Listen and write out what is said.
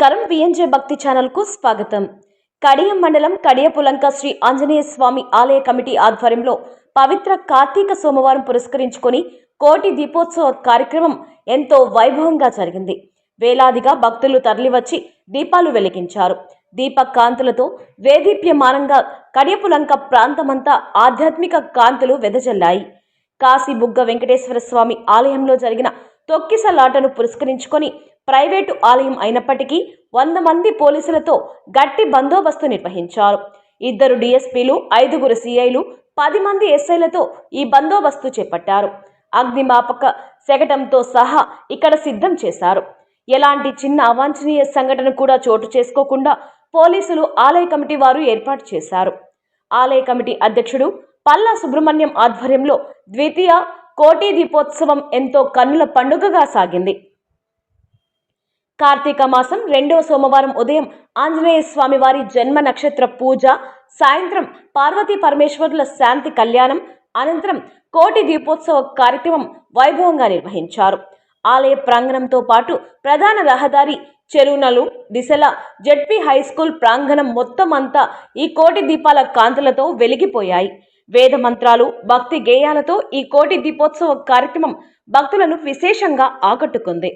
నమస్కారం విఎన్జే భక్తి ఛానల్ కు స్వాగతం. కడియం మండలం కడియపులంక శ్రీ ఆంజనేయ స్వామి ఆలయ కమిటీ ఆధ్వర్యంలో పవిత్ర కార్తీక సోమవారం పురస్కరించుకొని కోటి దీపోత్సవ కార్యక్రమం ఎంతో వైభవంగా జరిగింది. వేలాదిగా భక్తులు తరలివచ్చి దీపాలు వెలిగించారు. దీప కాంతులతో వేదీప్యమానంగా కడియపులంక ప్రాంతమంతా ఆధ్యాత్మిక కాంతులు వెదజల్లాయి. కాశీ బుగ్గ వెంకటేశ్వర స్వామి ఆలయంలో జరిగిన తొక్కిసలాటను పురస్కరించుకొని ప్రైవేటు ఆలయం అయినప్పటికీ 100 మంది పోలీసులతో గట్టి బందోబస్తు నిర్వహించారు. 2 డీఎస్పీలు, 5 సిఐలు, 10 మంది ఎస్ఐలతో ఈ బందోబస్తు చేపట్టారు. అగ్నిమాపక శకటంతో సహా ఇక్కడ సిద్ధం చేశారు. ఎలాంటి చిన్న అవాంఛనీయ సంఘటన కూడా చోటు చేసుకోకుండా పోలీసులు ఆలయ కమిటీ వారు ఏర్పాటు చేశారు. ఆలయ కమిటీ అధ్యక్షుడు పల్లా సుబ్రహ్మణ్యం ఆధ్వర్యంలో ద్వితీయ కోటి దీపోత్సవం ఎంతో కన్నుల పండుగగా సాగింది. కార్తీక మాసం 2వ సోమవారం ఉదయం ఆంజనేయ స్వామి వారి జన్మ నక్షత్ర పూజ, సాయంత్రం పార్వతీ పరమేశ్వరుల శాంతి కళ్యాణం, అనంతరం కోటి దీపోత్సవ కార్యక్రమం వైభవంగా నిర్వహించారు. ఆలయ ప్రాంగణంతో పాటు ప్రధాన రహదారి, చెరువునలు దిశల జెడ్పీ హై స్కూల్ ప్రాంగణం మొత్తం అంతా ఈ కోటి దీపాల కాంతులతో వెలిగిపోయాయి. వేద మంత్రాలు, భక్తి గేయాలతో ఈ కోటి దీపోత్సవ కార్యక్రమం భక్తులను విశేషంగా ఆకట్టుకుంది.